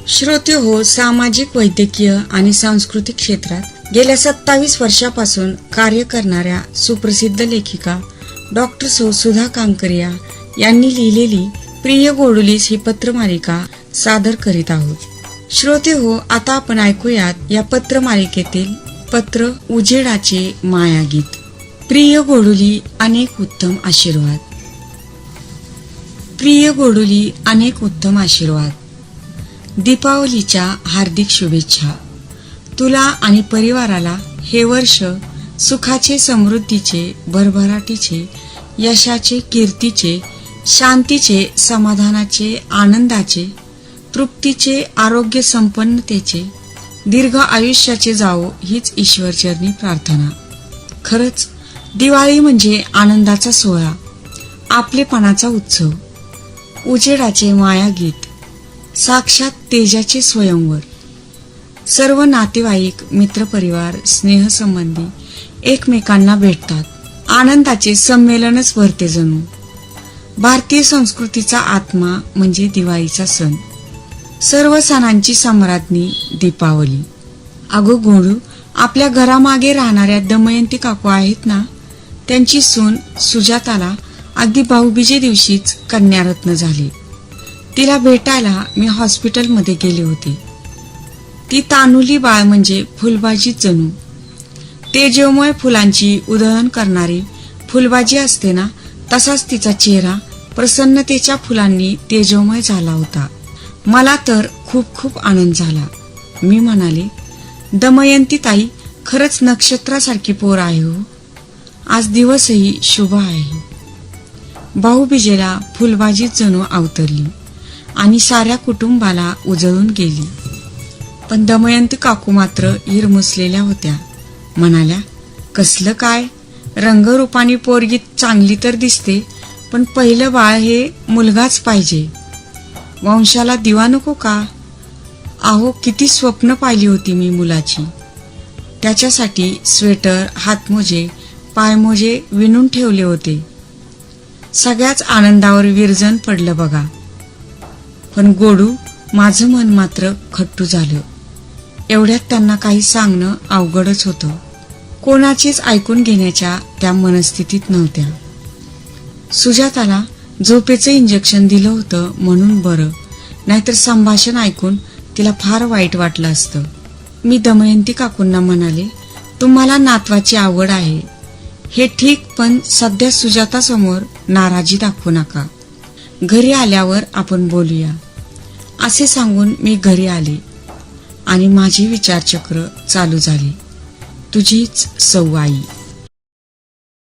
श्रोते हो, सामाजिक, वैद्यकीय आणि सांस्कृतिक क्षेत्रात गेल्या 27 वर्षापासून कार्य करणाऱ्या सुप्रसिद्ध लेखिका डॉक्टर सुधा कांकरिया यांनी लिहिलेली प्रिय गोडुलीस ही पत्रमालिका सादर करीत आहोत. श्रोते हो, आता आपण ऐकूयात या पत्रमालिकेतील पत्र उजेडाचे मायागीत. प्रिय गोडुली, अनेक उत्तम आशीर्वाद. प्रिय गोडुली, अनेक उत्तम आशीर्वाद. दीपावलीच्या हार्दिक शुभेच्छा. तुला आणि परिवाराला हे वर्ष सुखाचे, समृद्धीचे, भरभराटीचे, यशाचे, कीर्तीचे, शांतीचे, समाधानाचे, आनंदाचे, तृप्तीचे, आरोग्य संपन्नतेचे, दीर्घ आयुष्याचे जावो हीच ईश्वरचरणी प्रार्थना. खरंच दिवाळी म्हणजे आनंदाचा सोहळा, आपलेपणाचा उत्सव, उजेडाचे मायागीत, साक्षात तेजाचे स्वयंवर. सर्व नातेवाईक, मित्रपरिवार, स्नेहसंबंधी एकमेकांना भेटतात. आनंदाचे संमेलनच भरते जणू. भारतीय संस्कृतीचा आत्मा म्हणजे दिवाळीचा सण. सर्व सणांची सम्राज्ञी दीपावली. अगो गोडू, आपल्या घरामागे राहणाऱ्या दमयंती काकू आहेत ना, त्यांची सून सुजाताला अगदी भाऊबीजे दिवशीच कन्यारत्न झाली. तिला भेटायला मी हॉस्पिटलमध्ये गेले होते. ती तानुली बाळ म्हणजे फुलबाजी जणू. तेजोमय फुलांची उधळण करणारी फुलबाजी असते ना, तसाच तिचा चेहरा प्रसन्नतेच्या फुलांनी तेजोमय झाला होता. मला तर खूप खूप आनंद झाला. मी म्हणाले, दमयंती ताई, खरंच नक्षत्रासारखी पोर आहे हो. आज दिवसही शुभ आहे. भाऊबीजेला फुलबाजी जणू अवतरली आणि साऱ्या कुटुंबाला उजळून गेली. पण दमयंती काकू मात्र हिरमुसलेल्या होत्या. म्हणाल्या, कसलं काय, रंगरूपाने पोरगी चांगली तर दिसते, पण पहिलं बाळ हे मुलगाच पाहिजे. वंशाला दिवा नको का? अहो, किती स्वप्न पाहिली होती मी मुलाची. त्याच्यासाठी स्वेटर, हातमोजे, पायमोजे विणून ठेवले होते. सगळ्याच आनंदावर विरजण पडलं बघा. पण गोडू, माझं मन मात्र खट्टू झालं. एवढ्यात त्यांना काही सांगणं अवघडच होतं. कोणाचीच ऐकून घेण्याच्या त्या मनस्थितीत नव्हत्या. सुजाताला झोपेचं इंजेक्शन दिलं होतं म्हणून बरं, नाहीतर संभाषण ऐकून तिला फार वाईट वाटलं असतं. मी दमयंती काकूंना म्हणाले, तुम्हाला नातवाची आवड आहे हे ठीक, पण सध्या सुजातासमोर नाराजी दाखवू नका. घरी आल्यावर आपण बोलूया. असे सांगून मी घरी आले आणि माझी विचारचक्र चालू झाली. तुझीच सौ आई.